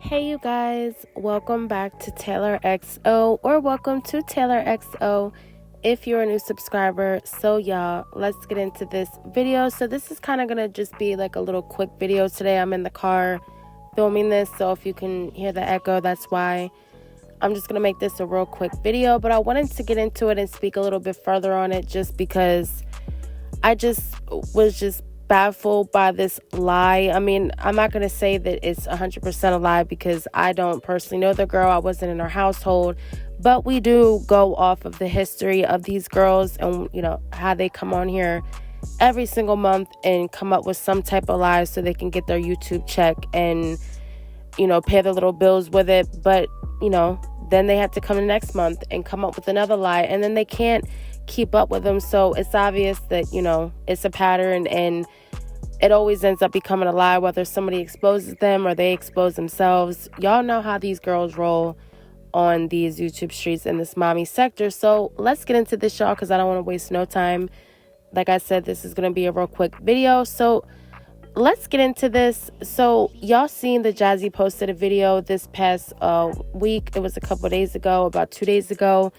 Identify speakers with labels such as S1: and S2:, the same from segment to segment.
S1: Hey you guys, welcome back to Taylor XO or welcome to Taylor XO if you're a new subscriber. So y'all, let's get into this video. So this is kind of going to just be like a little quick video today. I'm in the car filming this, so if you can hear the echo, that's why. I'm just going to make this a real quick video, but I wanted to get into it and speak a little bit further on it just because I was baffled by this lie. I mean, I'm not going to say that it's 100% a lie because I don't personally know the girl. I wasn't in her household, but we do go off of the history of these girls and, how they come on here every single month and come up with some type of lie so they can get their YouTube check and, pay their little bills with it. But, then they have to come the next month and come up with another lie, and then they can't keep up with them. So it's obvious that, it's a pattern, and it always ends up becoming a lie, whether somebody exposes them or they expose themselves. Y'all know how these girls roll on these YouTube streets in this mommy sector. So let's get into this, y'all, because I don't want to waste no time. Like I said, this is going to be a real quick video. So let's get into this. So y'all seen that Jazzy posted a video this past week. It was a couple of days ago, about 2 days ago.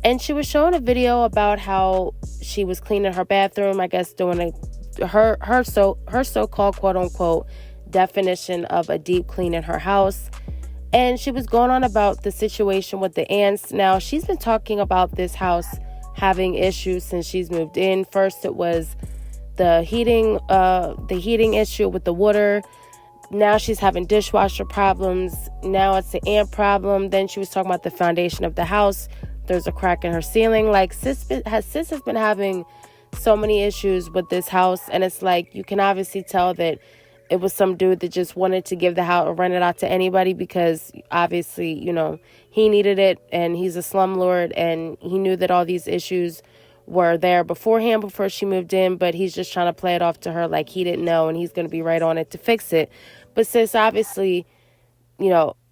S1: And she was showing a video about how she was cleaning her bathroom, I guess doing her so-called quote-unquote definition of a deep clean in her house. And she was going on about the situation with the ants. Now, she's been talking about this house having issues since she's moved in. First, it was the heating issue with the water. Now she's having dishwasher problems. Now it's the ant problem. Then she was talking about the foundation of the house. There's a crack in her ceiling. Like, sis has been having so many issues with this house, and it's like you can obviously tell that it was some dude that just wanted to give the house or rent it out to anybody because obviously, he needed it, and he's a slumlord, and he knew that all these issues were there beforehand before she moved in, but he's just trying to play it off to her like he didn't know, and he's going to be right on it to fix it. But sis, obviously,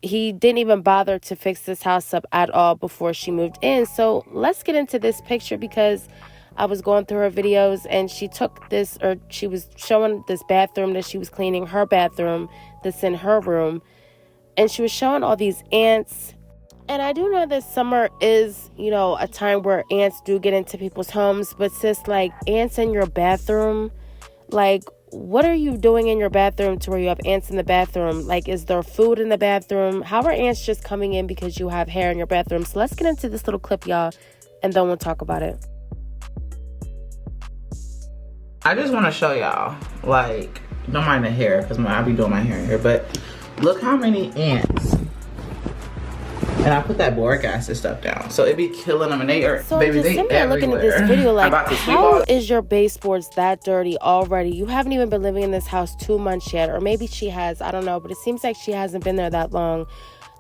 S1: he didn't even bother to fix this house up at all before she moved in. So let's get into this picture because I was going through her videos and she was showing this bathroom that she was cleaning, her bathroom that's in her room. And she was showing all these ants. And I do know that summer is, a time where ants do get into people's homes. But sis, like, ants in your bathroom, like, what are you doing in your bathroom to where you have ants in the bathroom? Like, is there food in the bathroom? How are ants just coming in because you have hair in your bathroom? So let's get into this little clip, y'all, and then we'll talk about it.
S2: I just want to show y'all, like, don't mind the hair because I be doing my hair here, but look how many ants. And I put that boric acid stuff down, so it be killing them, and they are,
S1: so
S2: baby,
S1: just
S2: they
S1: everywhere. Looking at this video, like, how is your baseboards that dirty already? You haven't even been living in this house 2 months yet, or maybe she has, I don't know, but it seems like she hasn't been there that long.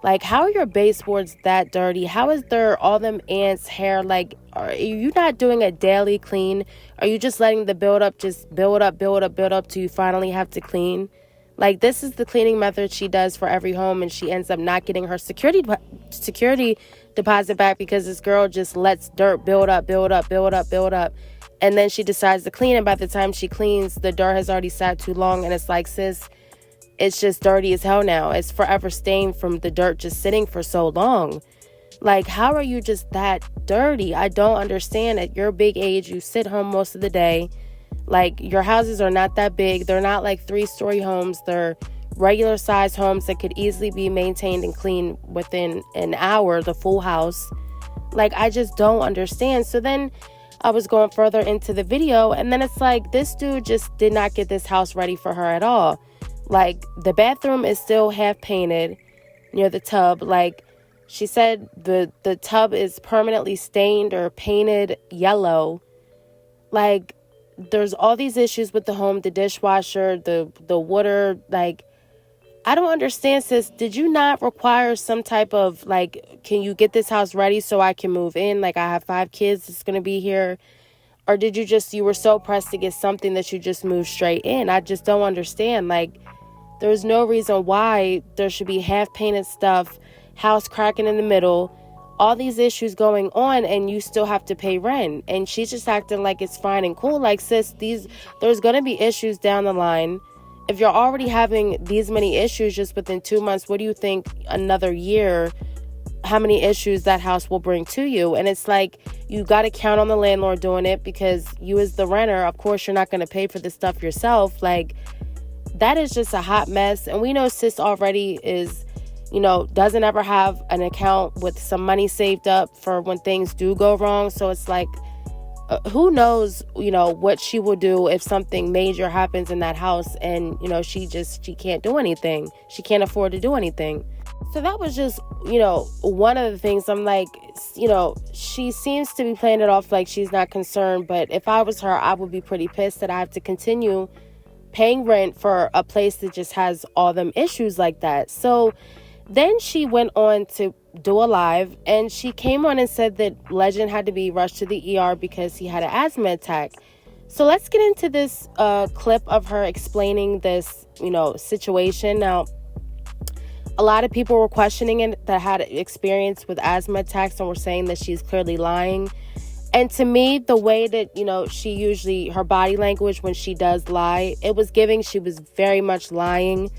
S1: Like, how are your baseboards that dirty? How is there all them ants, hair? Like, are you not doing a daily clean? Are you just letting the build up till you finally have to clean? Like, this is the cleaning method she does for every home, and she ends up not getting her security deposit back because this girl just lets dirt build up. And then she decides to clean, and by the time she cleans, the dirt has already sat too long, and it's like, sis, it's just dirty as hell now. It's forever stained from the dirt just sitting for so long. Like, how are you just that dirty? I don't understand. At your big age, you sit home most of the day. Like, your houses are not that big. They're not like 3-story homes. They're regular size homes that could easily be maintained and cleaned within an hour, the full house. Like, I just don't understand. So then I was going further into the video, and then it's like, this dude just did not get this house ready for her at all. Like, the bathroom is still half painted near the tub. Like, she said the tub is permanently stained or painted yellow. Like, there's all these issues with the home, the dishwasher, the water. Like, I don't understand, sis. Did you not require some type of, like, can you get this house ready so I can move in? Like, I have 5 kids that's going to be here. Or did you were so pressed to get something that you just moved straight in? I just don't understand. Like, there's no reason why there should be half-painted stuff, house cracking in the middle, all these issues going on, and you still have to pay rent. And she's just acting like it's fine and cool. Like, sis, there's going to be issues down the line. if you're already having these many issues just within 2 months, what do you think another year, how many issues that house will bring to you? And it's like, you got to count on the landlord doing it, because you as the renter, of course, you're not going to pay for this stuff yourself. Like, that is just a hot mess. And we know sis already is, doesn't ever have an account with some money saved up for when things do go wrong. So it's like, who knows, what she will do if something major happens in that house, and, she can't do anything. She can't afford to do anything. So that was just, one of the things. I'm like, she seems to be playing it off like she's not concerned. But if I was her, I would be pretty pissed that I have to continue paying rent for a place that just has all them issues like that. So then she went on to do a live, and she came on and said that Legend had to be rushed to the ER because he had an asthma attack. So let's get into this clip of her explaining this, situation. Now, a lot of people were questioning it that had experience with asthma attacks, and were saying that she's clearly lying. And to me, the way that, she usually, her body language when she does lie, it was giving she was very much lying.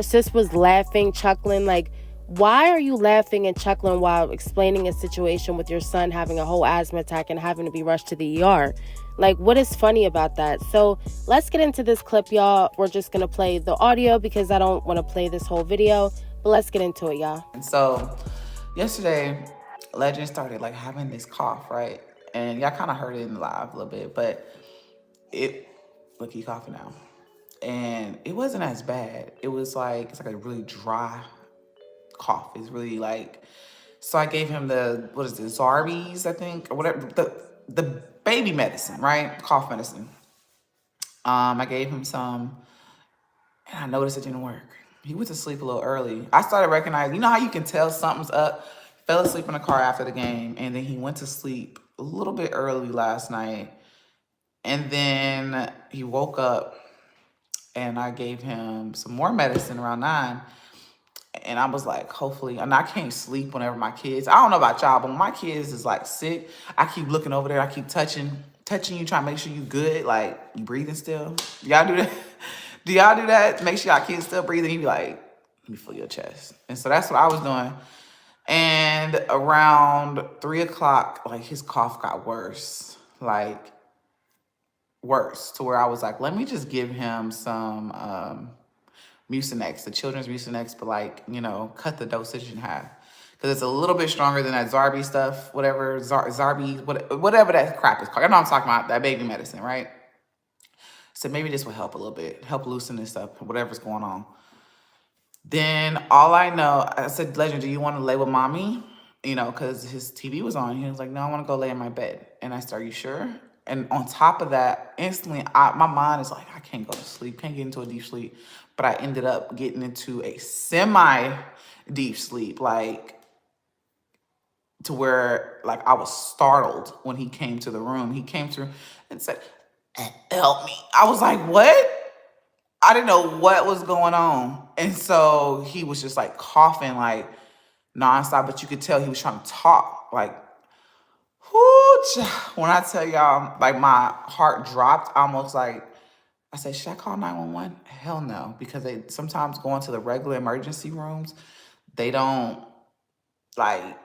S1: Sis was laughing, chuckling. Like, why are you laughing and chuckling while explaining a situation with your son having a whole asthma attack and having to be rushed to the ER? Like, what is funny about that? So let's get into this clip, y'all. We're just going to play the audio because I don't want to play this whole video. But let's get into it, y'all.
S2: And so yesterday, Legend started like having this cough, right? And y'all kind of heard it in the live a little bit, but look, he coughing now. And it wasn't as bad. It's like a really dry cough. It's really like, so I gave him Zarbee's, I think, or whatever, the baby medicine, right? Cough medicine. I gave him some, and I noticed it didn't work. He went to sleep a little early. I started recognizing, how you can tell something's up? Fell asleep in the car after the game, and then he went to sleep a little bit early last night. And then he woke up, and I gave him some more medicine around 9. And I was like, hopefully, and I can't sleep whenever my kids, I don't know about y'all, but when my kids is like sick, I keep looking over there, I keep touching you, trying to make sure you good, like you breathing still. Y'all do that? Do y'all do that? Make sure y'all kids still breathing. You be like, let me feel your chest. And so that's what I was doing. And around 3 o'clock, like his cough got worse, like worse, to where I was like, let me just give him some Mucinex, the children's Mucinex, but like, cut the dosage in half. Because it's a little bit stronger than that Zarbee stuff, whatever, Zarbee, whatever that crap is called. I know I'm talking about that baby medicine, right? So maybe this will help a little bit, help loosen this up, whatever's going on. Then all I know, I said, Legend, do you want to lay with mommy? Because his TV was on. He was like, no, I want to go lay in my bed. And I said, are you sure? And on top of that, instantly, my mind is like, I can't go to sleep, can't get into a deep sleep. But I ended up getting into a semi-deep sleep, like, to where, like, I was startled when he came to the room. He came through and said, help me. I was like, what? I didn't know what was going on. And so he was just like coughing like nonstop, but you could tell he was trying to talk. Like, whoo, when I tell y'all, like my heart dropped almost, like, I said, should I call 911? Hell no, because they sometimes go into the regular emergency rooms. They don't, like,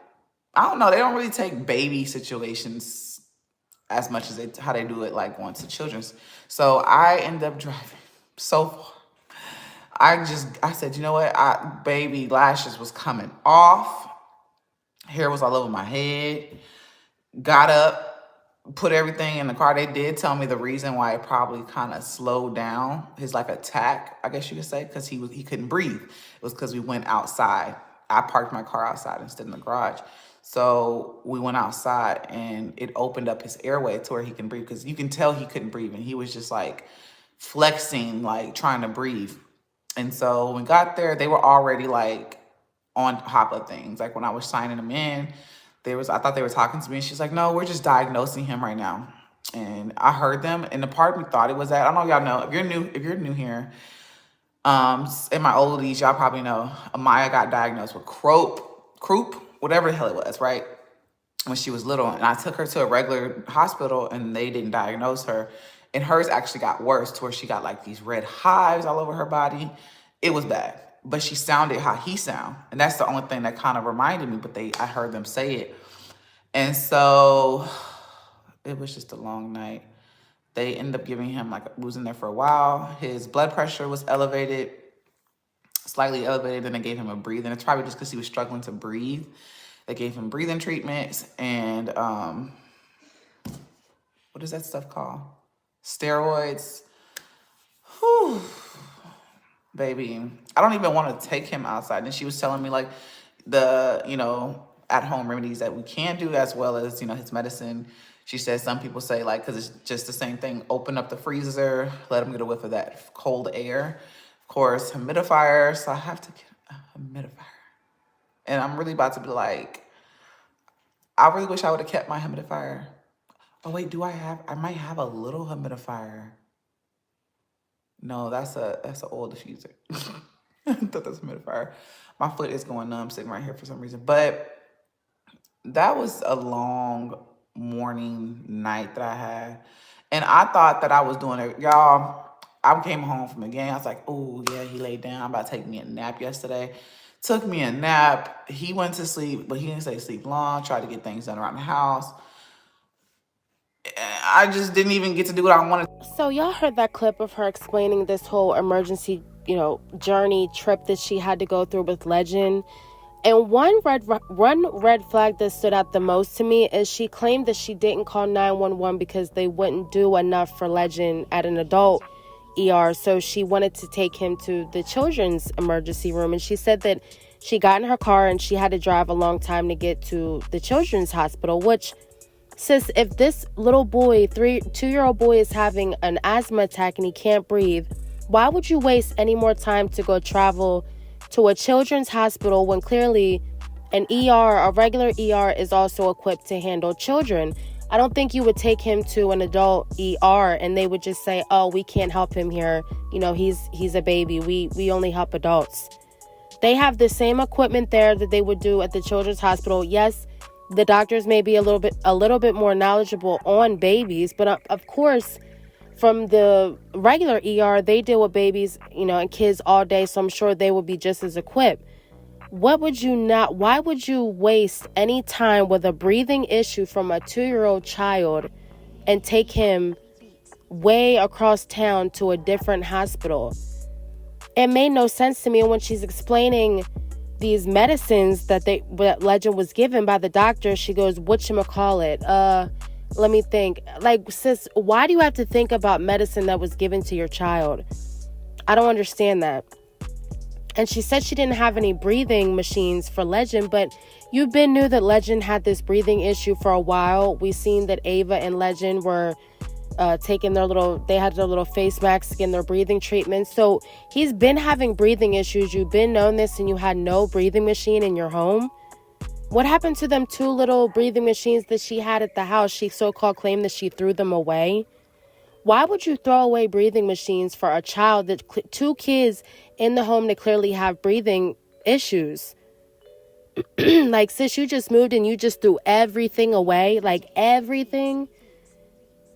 S2: I don't know, they don't really take baby situations as much as how they do it, like going to children's. So I end up driving so far. I said, you know what? Baby lashes was coming off. Hair was all over my head. Got up, put everything in the car. They did tell me the reason why it probably kind of slowed down his like attack, I guess you could say, because he couldn't breathe. It was because we went outside. I parked my car outside instead in the garage. So we went outside and it opened up his airway to where he can breathe, because you can tell he couldn't breathe and he was just like flexing, like trying to breathe. And so when we got there, they were already like on top of things. Like when I was signing them in, I thought they were talking to me, and she's like, no, we're just diagnosing him right now. And I heard them, and the part of me thought it was that, I don't know if y'all know, if you're new here, in my oldies, y'all probably know, Amaya got diagnosed with croup, whatever the hell it was, right? When she was little. And I took her to a regular hospital and they didn't diagnose her. And hers actually got worse to where she got like these red hives all over her body. It was bad. But she sounded how he sound. And that's the only thing that kind of reminded me, but I heard them say it. And so it was just a long night. They ended up giving him, like, was in there for a while. His blood pressure was elevated, slightly elevated. Then they gave him a breathing. It's probably just because he was struggling to breathe. They gave him breathing treatments and what is that stuff called? Steroids. Whew. Baby, I don't even want to take him outside. And she was telling me like the, at-home remedies that we can do, as well as, his medicine. She said some people say, like, because it's just the same thing, open up the freezer, let him get a whiff of that cold air. Of course, humidifier, so I have to get a humidifier. And I'm really about to be like, I really wish I would have kept my humidifier. Oh wait, I might have a little humidifier. No, that's an oil diffuser. I thought that's a humidifier. My foot is going numb sitting right here for some reason. But that was a long morning night that I had. And I thought that I was doing it. Y'all, I came home from the game. I was like, oh, yeah, he laid down. I'm about to take me a nap yesterday. Took me a nap. He went to sleep, but he didn't stay sleep long. Tried to get things done around the house. I just didn't even get to do what I wanted.
S1: So y'all heard that clip of her explaining this whole emergency, journey trip that she had to go through with Legend. And one red flag that stood out the most to me is she claimed that she didn't call 911 because they wouldn't do enough for Legend at an adult ER. So she wanted to take him to the children's emergency room. And she said that she got in her car and she had to drive a long time to get to the children's hospital, which, sis, if this little boy, 2-year-old boy, is having an asthma attack and he can't breathe, why would you waste any more time to go travel to a children's hospital when clearly an ER, a regular ER, is also equipped to handle children? I don't think you would take him to an adult ER and they would just say, oh, we can't help him here. He's a baby. We only help adults. They have the same equipment there that they would do at the children's hospital. Yes, the doctors may be a little bit more knowledgeable on babies, but of course, from the regular ER, they deal with babies, and kids all day, so I'm sure they would be just as equipped. Why would you waste any time with a breathing issue from a 2-year-old child and take him way across town to a different hospital? It made no sense to me. When she's explaining these medicines that Legend was given by the doctor, she goes, whatchamacallit? Let me think. Like, sis, why do you have to think about medicine that was given to your child? I don't understand that. And she said she didn't have any breathing machines for Legend, but you knew that Legend had this breathing issue for a while. We seen that Ava and Legend were taking their little face masks, getting their breathing treatments. So he's been having breathing issues. You've been known this and you had no breathing machine in your home. What happened to them 2 little breathing machines that she had at the house? She so-called claimed that she threw them away. Why would you throw away breathing machines for a child, 2 kids in the home that clearly have breathing issues? Like, sis, you just moved and you just threw everything away, like everything.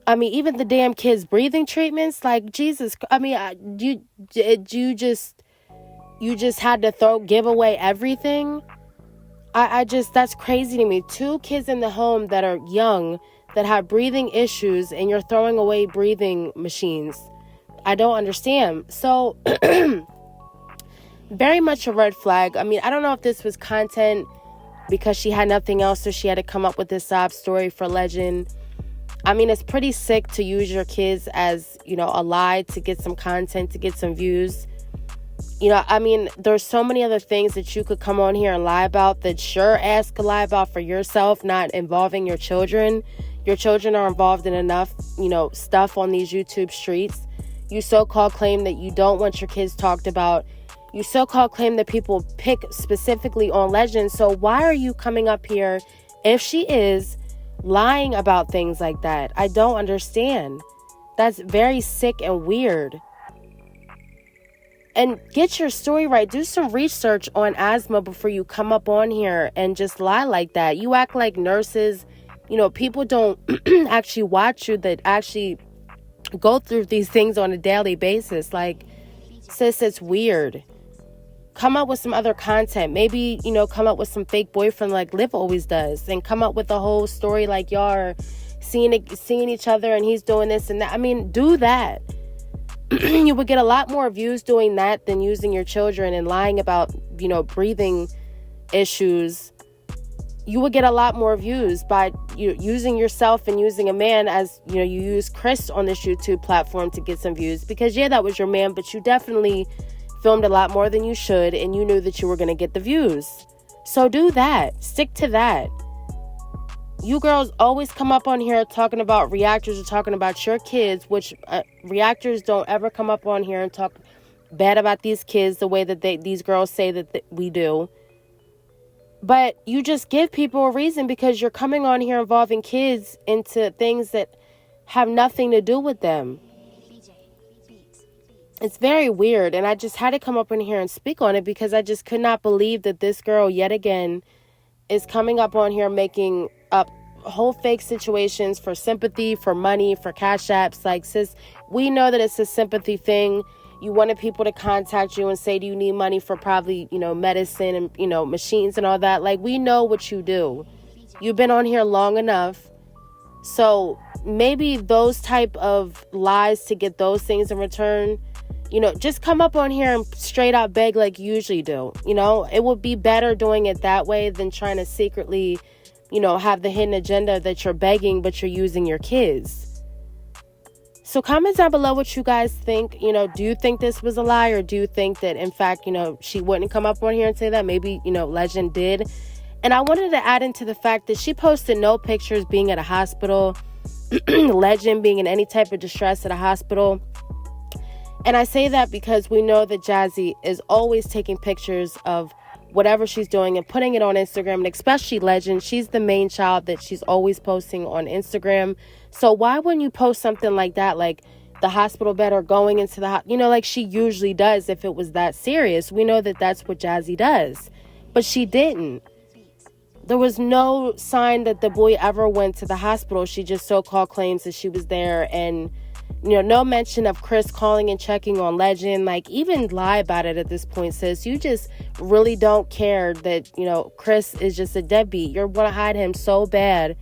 S1: I mean, even the damn kids' breathing treatments, like, Jesus. I mean, you just had to give away everything. That's crazy to me. 2 kids in the home that are young, that have breathing issues, and you're throwing away breathing machines. I don't understand. So, very much a red flag. I mean, I don't know if this was content because she had nothing else, so she had to come up with this sob story for Legend. I mean, it's pretty sick to use your kids as, a lie to get some content, to get some views. I mean, there's so many other things that you could come on here and lie about that sure ass could lie about for yourself, not involving your children. Your children are involved in enough, stuff on these YouTube streets. You so-called claim that you don't want your kids talked about. You so-called claim that people pick specifically on Legend. So why are you coming up here, if she is, lying about things like that? I don't understand. That's very sick and weird. And get your story right. Do some research on asthma before you come up on here and just lie like that. You act like nurses, people don't actually watch you, that actually go through these things on a daily basis. Like, sis, it's weird. Come up with some other content. Maybe, you know, come up with some fake boyfriend like Liv always does, and come up with a whole story like y'all are seeing each other and he's doing this and that. I mean, do that. You would get a lot more views doing that than using your children and lying about, you know, breathing issues. You would get a lot more views by using yourself and using a man, as, you know, you use Chris on this YouTube platform to get some views, because yeah, that was your man, but you definitely filmed a lot more than you should, and you knew that you were going to get the views. So do that. Stick to that. You girls always come up on here talking about reactors or talking about your kids, which reactors don't ever come up on here and talk bad about these kids the way that these girls say that we do. But you just give people a reason, because you're coming on here involving kids into things that have nothing to do with them. It's very weird, and I just had to come up in here and speak on it, because I just could not believe that this girl yet again is coming up on here making up whole fake situations for sympathy, for money, for cash apps. Like, sis, we know that it's a sympathy thing. You wanted people to contact you and say, do you need money for probably, you know, medicine and, you know, machines and all that. Like, we know what you do. You've been on here long enough. So maybe those type of lies to get those things in return, you know, just come up on here and straight out beg like you usually do. You know, it would be better doing it that way than trying to secretly, you know, have the hidden agenda that you're begging, but you're using your kids. So comment down below what you guys think. You know, do you think this was a lie, or do you think that, in fact, you know, she wouldn't come up on here and say that? Maybe, you know, Legend did. And I wanted to add into the fact that she posted no pictures being at a hospital, Legend being in any type of distress at a hospital. And I say that because we know that Jazzy is always taking pictures of whatever she's doing and putting it on Instagram, and especially Legend. She's the main child that she's always posting on Instagram. So why wouldn't you post something like that, like the hospital bed or going into the, you know, like she usually does if it was that serious? We know that that's what Jazzy does, but she didn't. There was no sign that the boy ever went to the hospital. She just so-called claims that she was there, and you know, no mention of Chris calling and checking on Legend. Like, even lie about it at this point, sis. You just really don't care that, you know, Chris is just a deadbeat. You want to hide him so bad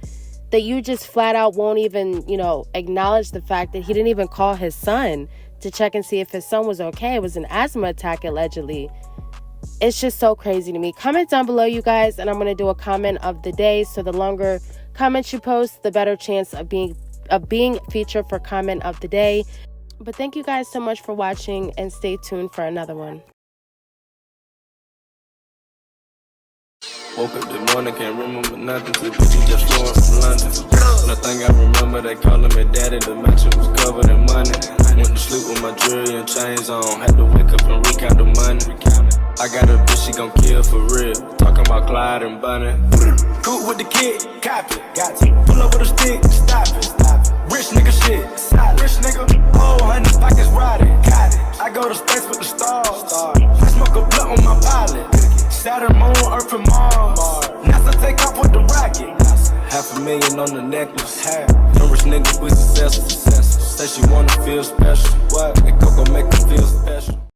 S1: that you just flat out won't even, you know, acknowledge the fact that he didn't even call his son to check and see if his son was okay. It was an asthma attack, allegedly. It's just so crazy to me. Comment down below, you guys, and I'm going to do a comment of the day. So the longer comments you post, the better chance of being featured for comment of the day. But thank you guys so much for watching, and stay tuned for another one.
S3: Woke up this morning, can't remember nothing. Two bitches just flowing from London. Nothing I remember, they calling me daddy. The mansion was covered in money. Went to sleep with my jewelry and chains on. Had to wake up and recount the money. I got a bitch, she gon' kill for real. Talking about Clyde and Bunny. Cool with the kid, copy, got to. Pull up with a stick, stop it. Rich nigga shit, rich nigga. Oh, 100 pockets riding, got it. I go to space with the stars. I smoke a blunt on my pilot. Saturn, Moon, Earth, and Mars. NASA take off with the rocket. $500,000 on the necklace. Them rich niggas we successful. Say she wanna feel special. What? And Coco make her feel special.